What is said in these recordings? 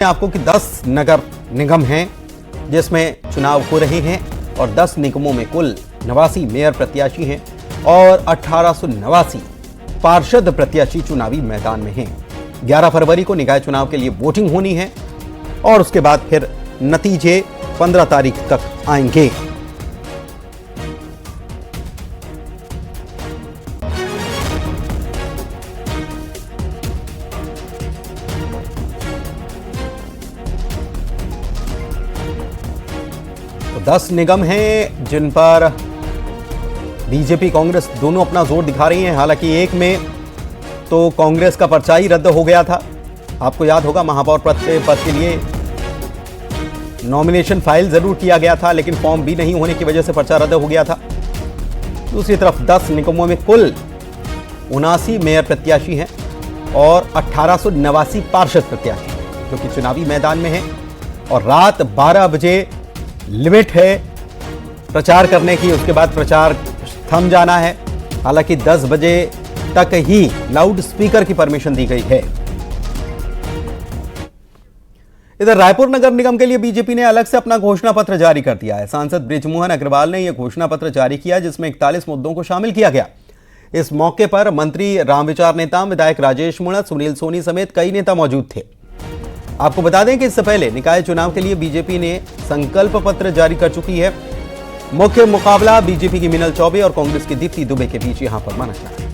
आपको कि 10 नगर निगम हैं जिसमें चुनाव हो रहे हैं और 10 निगमों में कुल 89 मेयर प्रत्याशी हैं और 1889 पार्षद प्रत्याशी चुनावी मैदान में हैं। 11 फरवरी को निकाय चुनाव के लिए वोटिंग होनी है और उसके बाद फिर नतीजे 15 तारीख तक आएंगे। तो 10 निगम हैं जिन पर बीजेपी कांग्रेस दोनों अपना जोर दिखा रही हैं। हालांकि एक में तो कांग्रेस का पर्चा ही रद्द हो गया था। आपको याद होगा महापौर पद के लिए नॉमिनेशन फाइल जरूर किया गया था, लेकिन फॉर्म भी नहीं होने की वजह से पर्चा रद्द हो गया था। दूसरी तरफ 10 निगमों में कुल 79 मेयर प्रत्याशी हैं और 1889 पार्षद प्रत्याशी जो कि चुनावी मैदान में हैं और रात 12 बजे लिमिट है प्रचार करने की। उसके बाद प्रचार थम जाना है। हालांकि 10 बजे तक ही लाउड स्पीकर की परमिशन दी गई है। इधर रायपुर नगर निगम के लिए बीजेपी ने अलग से अपना घोषणा पत्र जारी कर दिया है। सांसद बृजमोहन अग्रवाल ने यह घोषणा पत्र जारी किया जिसमें 41 मुद्दों को शामिल किया गया। इस मौके पर मंत्री रामविचार नेताम, विधायक राजेश मुणत, सुनील सोनी समेत कई नेता मौजूद थे। आपको बता दें कि इससे पहले निकाय चुनाव के लिए बीजेपी ने संकल्प पत्र जारी कर चुकी है। मुख्य मुकाबला बीजेपी की मीनल चौबे और कांग्रेस की दीप्ति दुबे के बीच यहां पर माना जा रहा है।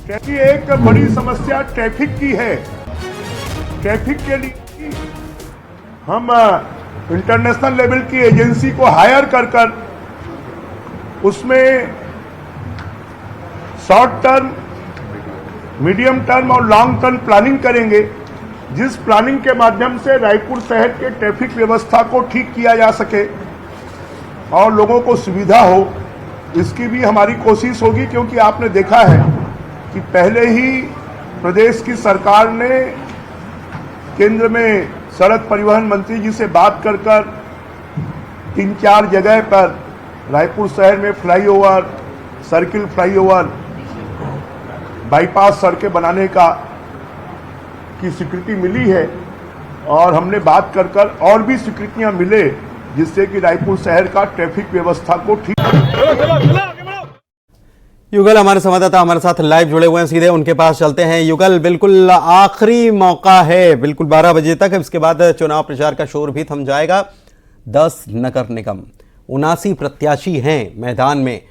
क्योंकि एक बड़ी समस्या ट्रैफिक की है। ट्रैफिक के लिए हम इंटरनेशनल लेवल की एजेंसी को हायर कर उसमें शॉर्ट टर्म, मीडियम टर्म और लॉन्ग टर्म प्लानिंग करेंगे, जिस प्लानिंग के माध्यम से रायपुर शहर के ट्रैफिक व्यवस्था को ठीक किया जा सके और लोगों को सुविधा हो। इसकी भी हमारी कोशिश होगी, क्योंकि आपने देखा है कि पहले ही प्रदेश की सरकार ने केंद्र में सड़क परिवहन मंत्री जी से बात कर 3-4 जगह पर रायपुर शहर में फ्लाईओवर, सर्किल फ्लाईओवर, बाईपास सड़कें बनाने की स्वीकृति मिली है और हमने बात कर और भी स्वीकृतियां मिले, जिससे कि रायपुर शहर का ट्रैफिक व्यवस्था को ठीक। युगल हमारे संवाददाता हमारे साथ लाइव जुड़े हुए हैं, सीधे उनके पास चलते हैं। युगल, बिल्कुल आखिरी मौका है, बिल्कुल 12 बजे तक, इसके बाद चुनाव प्रचार का शोर भी थम जाएगा। 10 नगर निगम, 79 प्रत्याशी हैं मैदान में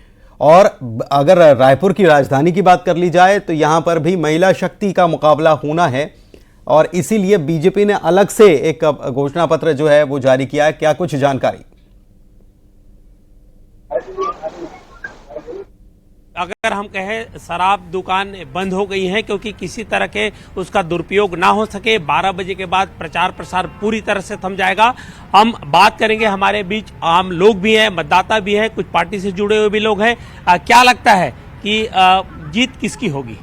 और अगर रायपुर की राजधानी की बात कर ली जाए तो यहां पर भी महिला शक्ति का मुकाबला होना है और इसीलिए बीजेपी ने अलग से एक घोषणा पत्र जो है वो जारी किया है। क्या कुछ जानकारी? अगर हम कहें शराब दुकान बंद हो गई है क्योंकि किसी तरह के उसका दुरुपयोग ना हो सके। 12 बजे के बाद प्रचार प्रसार पूरी तरह से थम जाएगा। हम बात करेंगे, हमारे बीच आम लोग भी हैं, मतदाता भी हैं, कुछ पार्टी से जुड़े हुए भी लोग हैं। क्या लगता है कि जीत किसकी होगी?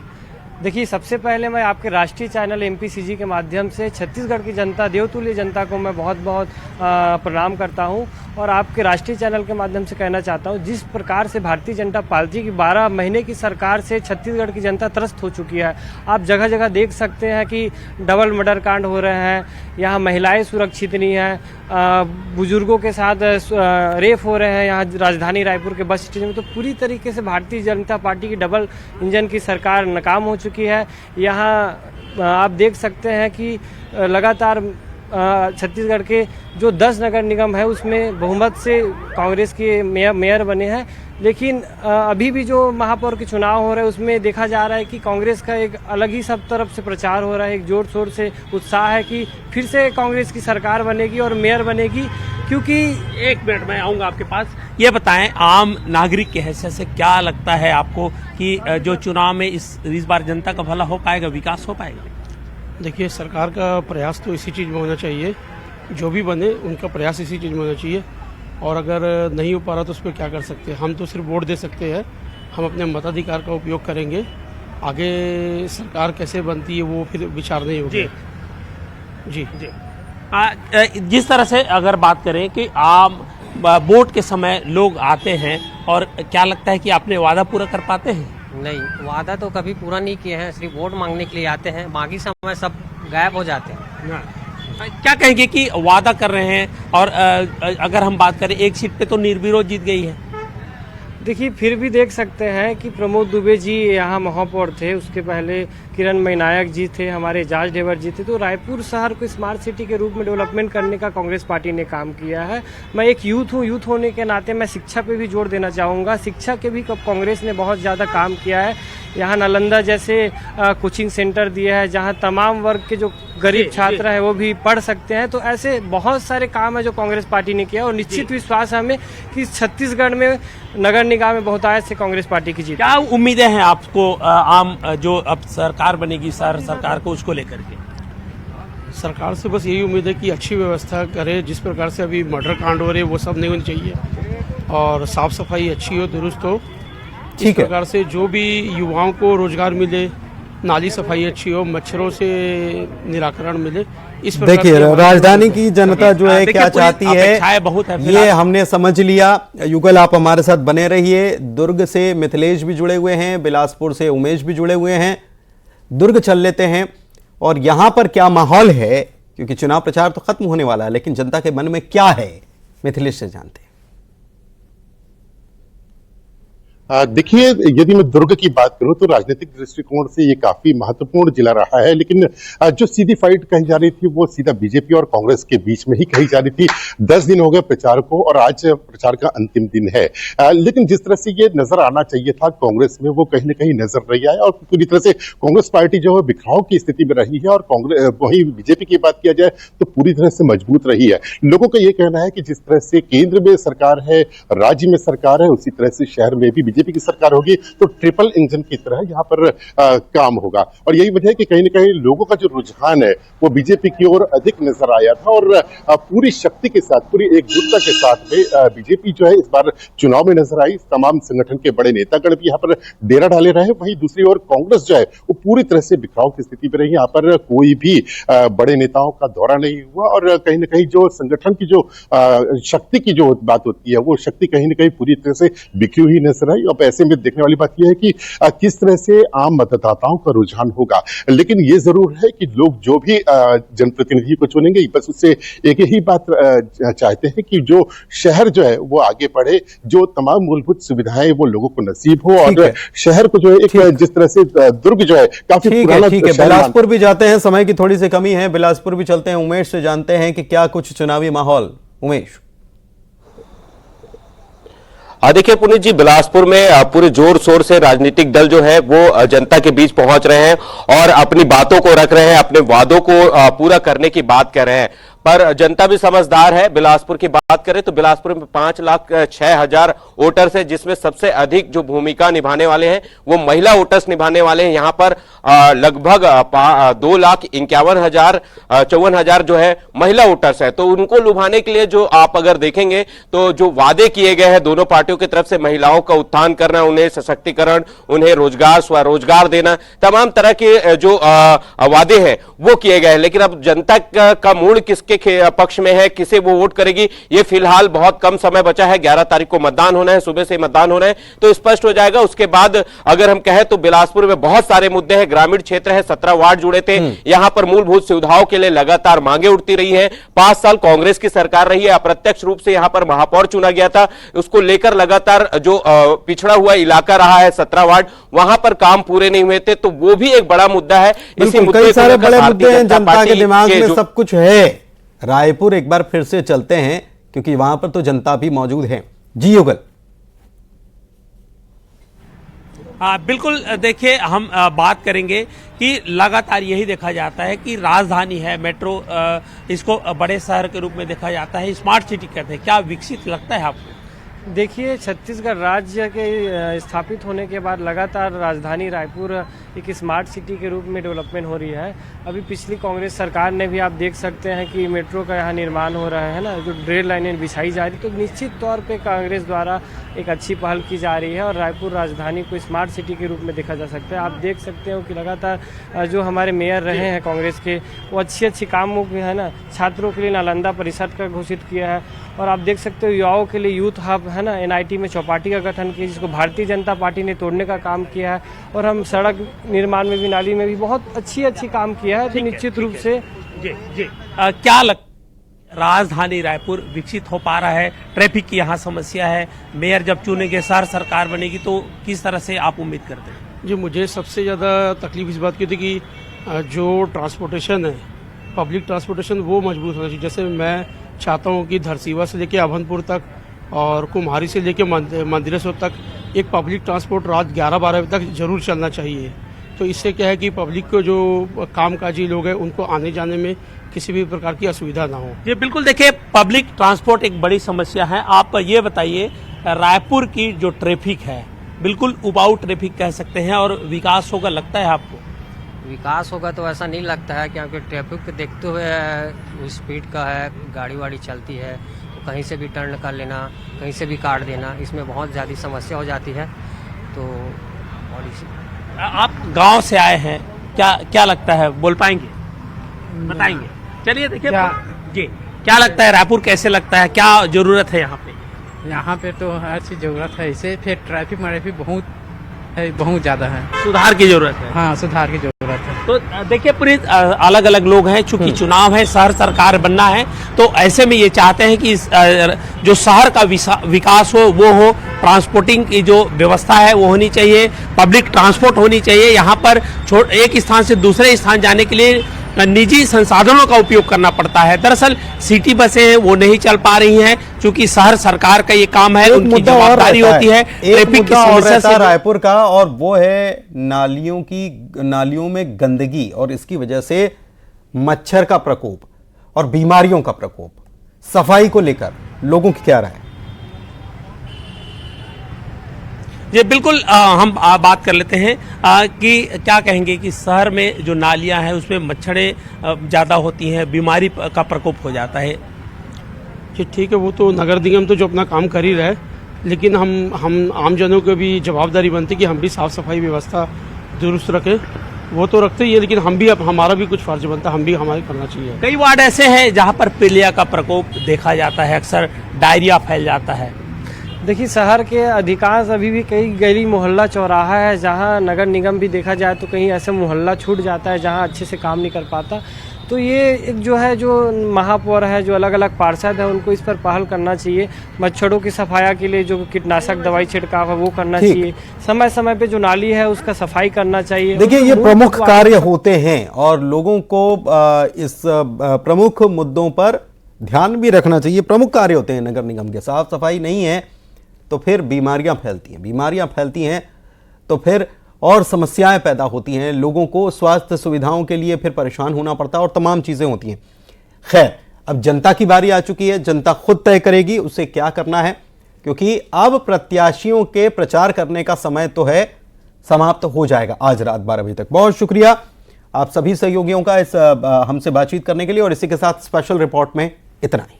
देखिए, सबसे पहले मैं आपके राष्ट्रीय चैनल एमपीसीजी के माध्यम से छत्तीसगढ़ की जनता, देवतुल्य जनता को मैं बहुत बहुत प्रणाम करता हूं और आपके राष्ट्रीय चैनल के माध्यम से कहना चाहता हूं, जिस प्रकार से भारतीय जनता पार्टी की 12 महीने की सरकार से छत्तीसगढ़ की जनता त्रस्त हो चुकी है। आप जगह जगह देख सकते हैं कि डबल मर्डर कांड हो रहे हैं, यहाँ महिलाएं सुरक्षित नहीं हैं, बुजुर्गों के साथ रेप हो रहे हैं यहाँ राजधानी रायपुर के बस स्टेशन में। तो पूरी तरीके से भारतीय जनता पार्टी की डबल इंजन की सरकार नाकाम हो चुकी है। यहाँ आप देख सकते हैं कि लगातार छत्तीसगढ़ के जो 10 नगर निगम है उसमें बहुमत से कांग्रेस के मेयर बने हैं, लेकिन अभी भी जो महापौर के चुनाव हो रहे हैं उसमें देखा जा रहा है कि कांग्रेस का एक अलग ही सब तरफ से प्रचार हो रहा है। एक जोर शोर से उत्साह है कि फिर से कांग्रेस की सरकार बनेगी और मेयर बनेगी। क्योंकि एक मिनट में आऊंगा आपके पास, ये बताएं आम नागरिक के हैसियत से क्या लगता है आपको कि जो चुनाव में इस बार जनता का भला हो पाएगा, विकास हो पाएगा? देखिए, सरकार का प्रयास तो इसी चीज़ में होना चाहिए, जो भी बने उनका प्रयास इसी चीज़ में होना चाहिए। और अगर नहीं हो पा रहा तो उस पर क्या कर सकते हैं? हम तो सिर्फ वोट दे सकते हैं, हम अपने मताधिकार का उपयोग करेंगे। आगे सरकार कैसे बनती है वो फिर विचार नहीं होगा। जी जी। जिस तरह से अगर बात करें कि आम वोट के समय लोग आते हैं और क्या लगता है कि आपने वादा पूरा कर पाते हैं? नहीं, वादा तो कभी पूरा नहीं किए हैं, सिर्फ वोट मांगने के लिए आते हैं, बाकी समय सब गायब हो जाते हैं। क्या कहेंगे कि वादा कर रहे हैं और अगर हम बात करें एक सीट पे तो निर्विरोध जीत गई है। देखिए, फिर भी देख सकते हैं कि प्रमोद दुबे जी यहाँ महापौर थे, उसके पहले किरण मैनायक जी थे, हमारे एजाज ढेबर जी थे। तो रायपुर शहर को स्मार्ट सिटी के रूप में डेवलपमेंट करने का कांग्रेस पार्टी ने काम किया है। मैं एक यूथ हूँ, यूथ होने के नाते मैं शिक्षा पे भी जोर देना चाहूँगा। शिक्षा के भी कांग्रेस ने बहुत ज़्यादा काम किया है। यहाँ नालंदा जैसे कोचिंग सेंटर दिया है, जहाँ तमाम वर्ग के जो गरीब छात्र हैं वो भी पढ़ सकते हैं। तो ऐसे बहुत सारे काम है जो कांग्रेस पार्टी ने किया और निश्चित विश्वास है हमें कि छत्तीसगढ़ में नगर निगम में बहुतायत से कांग्रेस पार्टी की जीत। क्या उम्मीदें हैं आपको आम जो अब सरकार बनेगी सरकार को उसको लेकर के? सरकार से बस यही उम्मीद है कि अच्छी व्यवस्था करे। जिस प्रकार से अभी मर्डर कांड हो रहे हैं वो सब नहीं होनी चाहिए और साफ सफाई अच्छी हो, दुरुस्त हो। इस प्रकार से जो भी युवाओं को रोजगार मिले, नाली सफाई अच्छी हो, मच्छरों से निराकरण मिले। इस प्रकार देखिए, राजधानी की जनता जो है क्या चाहती है बहुत है ये हमने समझ लिया। युगल, आप हमारे साथ बने रहिए। दुर्ग से मिथिलेश भी जुड़े हुए हैं, बिलासपुर से उमेश भी जुड़े हुए हैं। दुर्ग चल लेते हैं और यहां पर क्या माहौल है, क्योंकि चुनाव प्रचार तो खत्म होने वाला है, लेकिन जनता के मन में क्या है मिथिलेश से जानते हैं। देखिए, यदि मैं दुर्ग की बात करूं तो राजनीतिक दृष्टिकोण से ये काफी महत्वपूर्ण जिला रहा है, लेकिन जो सीधी फाइट कही जा रही थी वो सीधा बीजेपी और कांग्रेस के बीच में ही कही जा रही थी। 10 दिन हो गए प्रचार को और आज प्रचार का अंतिम दिन है। लेकिन जिस तरह से ये नजर आना चाहिए था कांग्रेस में, वो कहीं ना कहीं नजर नहीं आया और पूरी तरह से कांग्रेस पार्टी जो है बिखराव की स्थिति में रही है और कांग्रेस वही बीजेपी की बात किया जाए तो पूरी तरह से मजबूत रही है। लोगों का ये कहना है कि जिस तरह से केंद्र में सरकार है, राज्य में सरकार है, उसी तरह से शहर में भी बीजेपी की सरकार होगी तो ट्रिपल इंजन की तरह यहाँ पर काम होगा। और यही वजह है कि कहीं ना कहीं लोगों का जो रुझान है वो बीजेपी की ओर अधिक नजर आया था और पूरी शक्ति के साथ, पूरी एकजुटता के साथ में बीजेपी जो है इस बार चुनाव में नजर आई। तमाम संगठन के बड़े नेतागण भी यहाँ पर डेरा डाले रहे। वहीं दूसरी ओर कांग्रेस जो है वो पूरी तरह से बिखराव की स्थिति में रही। यहाँ पर कोई भी बड़े नेताओं का दौरा नहीं हुआ और कहीं ना कहीं जो संगठन की जो शक्ति की जो बात होती है वो शक्ति कहीं ना कहीं पूरी तरह से बिखरी हुई नजर आई। अब ऐसे में देखने वाली बात यह है कि किस तरह से आम मतदाताओं का रुझान होगा। लेकिन ये जरूर है कि लोग जो भी जनप्रतिनिधि को चुनेंगे बस उससे एक ही बात चाहते हैं कि जो शहर जो है वो आगे बढ़े, जो तमाम मूलभूत सुविधाएं वो लोगों को नसीब हो और शहर को जो है एक जिस तरह से दुर्ग जो है काफी पुराना। ठीक है, बिलासपुर भी जाते हैं, समय की थोड़ी सी कमी है, बिलासपुर भी चलते हैं। उमेश से जानते हैं कि क्या कुछ चुनावी माहौल। उमेश। देखिए पुनीत जी, बिलासपुर में पूरे जोर शोर से राजनीतिक दल जो है वो जनता के बीच पहुंच रहे हैं और अपनी बातों को रख रहे हैं, अपने वादों को पूरा करने की बात कर रहे हैं। पर जनता भी समझदार है। बिलासपुर की बात करें तो बिलासपुर में 5,06,000 वोटर्स है, जिसमें सबसे अधिक जो भूमिका निभाने वाले हैं वो महिला वोटर्स निभाने वाले हैं। यहां पर लगभग 2,51,000 जो है महिला वोटर्स है। तो उनको लुभाने के लिए जो आप अगर देखेंगे तो जो वादे किए गए हैं दोनों पार्टियों की तरफ से, महिलाओं का उत्थान करना, उन्हें सशक्तिकरण, उन्हें रोजगार, स्वरोजगार देना, तमाम तरह के जो वादे हैं वो किए गए हैं। लेकिन अब जनता का मूड किसके पक्ष में है, किसे वो वोट करेगी, ये फिलहाल बहुत कम समय बचा है। 11 तारीख को मतदान होना है, सुबह से मतदान होना है तो स्पष्ट हो जाएगा। उसके बाद अगर हम कहें तो बिलासपुर में बहुत सारे मुद्दे हैं। ग्रामीण क्षेत्र है, 17 वार्ड जुड़े थे। यहां पर मूलभूत सुविधाओं के लिए लगातार मांगे उठती रही है। 5 साल कांग्रेस की सरकार रही है, अप्रत्यक्ष रूप से यहां पर महापौर चुना गया था। उसको लेकर लगातार जो पिछड़ा हुआ इलाका रहा है 17 वार्ड, वहां पर काम पूरे नहीं हुए थे, तो वो भी एक बड़ा मुद्दा है। इसी मुद्दे कई सारे बड़े मुद्दे हैं, जनता के दिमाग में सब कुछ है। रायपुर एक बार फिर से चलते हैं क्योंकि वहां पर तो जनता भी मौजूद है। जी युगल। बिल्कुल, देखिए हम बात करेंगे कि लगातार यही देखा जाता है कि राजधानी है, मेट्रो इसको बड़े शहर के रूप में देखा जाता है, स्मार्ट सिटी कहते हैं। क्या विकसित लगता है आपको? देखिए, छत्तीसगढ़ राज्य के स्थापित होने के बाद लगातार राजधानी रायपुर एक स्मार्ट सिटी के रूप में डेवलपमेंट हो रही है। अभी पिछली कांग्रेस सरकार ने भी आप देख सकते हैं कि मेट्रो का यहाँ निर्माण हो रहा है ना, जो रेल लाइनें बिछाई जा रही, तो निश्चित तौर पे कांग्रेस द्वारा एक अच्छी पहल की जा रही है और रायपुर राजधानी को स्मार्ट सिटी के रूप में देखा जा सकता है। आप देख सकते हो कि लगातार जो हमारे मेयर रहे हैं कांग्रेस के, वो अच्छी कामों की है ना, छात्रों के लिए नालंदा परिषद का घोषित किया है और आप देख सकते हो युवाओं के लिए यूथ हब है ना NIT में चौपाटी का गठन किया, जिसको भारतीय जनता पार्टी ने तोड़ने का काम किया है। और हम सड़क निर्माण में भी, नाली में भी बहुत अच्छी काम किया है। तो निश्चित रूप से जी क्या राजधानी रायपुर विकसित हो पा रहा है? ट्रैफिक की यहाँ समस्या है, मेयर जब चुनेंगे, शहर सरकार बनेगी तो किस तरह से आप उम्मीद करते हैं? जी, मुझे सबसे ज़्यादा तकलीफ इस बात की थी कि जो ट्रांसपोर्टेशन है, पब्लिक ट्रांसपोर्टेशन, वो मजबूत होना चाहिए। जैसे मैं चाहता हूँ कि धरसीवा से लेके अभनपुर तक और कुम्हारी से लेके मंदिरेश्वर तक एक पब्लिक ट्रांसपोर्ट रात 11-12 बजे तक जरूर चलना चाहिए। तो इससे क्या है कि पब्लिक को जो कामकाजी लोग हैं उनको आने जाने में किसी भी प्रकार की असुविधा ना हो। ये बिल्कुल देखिए, पब्लिक ट्रांसपोर्ट एक बड़ी समस्या है। आप ये बताइए, रायपुर की जो ट्रैफिक है बिल्कुल उबाऊ ट्रैफिक कह सकते हैं, और विकास होगा लगता है आपको? विकास होगा तो ऐसा नहीं लगता है, क्योंकि ट्रैफिक को देखते हुए स्पीड का है, गाड़ी वाड़ी चलती है तो कहीं से भी टर्न कर लेना, कहीं से भी काट देना, इसमें बहुत ज़्यादा समस्या हो जाती है। तो और आप गांव से आए हैं, क्या लगता है, बोल पाएंगे, बताएंगे? चलिए देखिए जी, क्या लगता है रायपुर कैसे लगता है, क्या जरूरत है यहाँ पे? यहाँ पे तो हर चीज जरूरत है, इसे फिर ट्रैफिक बहुत ज्यादा है, सुधार की जरूरत है। हाँ, सुधार की जरूरत है। तो देखिए, पूरी अलग अलग लोग हैं, चूंकि चुनाव है, शहर सरकार बनना है, तो ऐसे में ये चाहते हैं कि जो शहर का विकास हो वो हो, ट्रांसपोर्टिंग की जो व्यवस्था है वो होनी चाहिए, पब्लिक ट्रांसपोर्ट होनी चाहिए। यहाँ पर एक स्थान से दूसरे स्थान जाने के लिए निजी संसाधनों का उपयोग करना पड़ता है। दरअसल सिटी बसें हैं वो नहीं चल पा रही हैं, क्योंकि शहर सरकार का ये काम है, उनकी जवाबदारी होती है। ट्रैफिक की समस्या से रायपुर का, और वो है नालियों में गंदगी, और इसकी वजह से मच्छर का प्रकोप और बीमारियों का प्रकोप। सफाई को लेकर लोगों की क्या राय है? ये बिल्कुल हम बात कर लेते हैं कि क्या कहेंगे कि शहर में जो नालियां हैं उसमें मच्छरें ज़्यादा होती हैं, बीमारी का प्रकोप हो जाता है। कि ठीक है, वो तो नगर निगम तो जो अपना काम कर ही रहा है, लेकिन हम आमजनों को भी जवाबदारी बनती है कि हम भी साफ सफाई व्यवस्था दुरुस्त रखें। वो तो रखते ही है, लेकिन हमारा भी कुछ फर्ज बनता है, हम भी हमारे करना चाहिए। कई वार्ड ऐसे हैं जहाँ पर पीलिया का प्रकोप देखा जाता है, अक्सर डायरिया फैल जाता है। देखिए, शहर के अधिकांश अभी भी कई गली मोहल्ला चौराहा है जहां नगर निगम भी देखा जाए तो कहीं ऐसे मोहल्ला छूट जाता है जहां अच्छे से काम नहीं कर पाता। तो ये एक जो महापौर है, जो अलग अलग पार्षद है, उनको इस पर पहल करना चाहिए। मच्छरों की सफाई के लिए जो कीटनाशक दवाई छिड़काव है वो करना चाहिए, समय समय पे जो नाली है उसका सफाई करना चाहिए। देखिए, ये प्रमुख कार्य होते हैं और लोगों को इस प्रमुख मुद्दों पर ध्यान भी रखना चाहिए। प्रमुख कार्य होते हैं नगर निगम के। साफ सफाई नहीं है तो फिर बीमारियां फैलती हैं तो फिर और समस्याएं पैदा होती हैं, लोगों को स्वास्थ्य सुविधाओं के लिए फिर परेशान होना पड़ता है और तमाम चीजें होती हैं। खैर, अब जनता की बारी आ चुकी है, जनता खुद तय करेगी उसे क्या करना है, क्योंकि अब प्रत्याशियों के प्रचार करने का समय तो है समाप्त हो जाएगा आज रात 12 बजे तक। बहुत शुक्रिया आप सभी सहयोगियों का इस हमसे बातचीत करने के लिए, और इसी के साथ स्पेशल रिपोर्ट में इतना ही।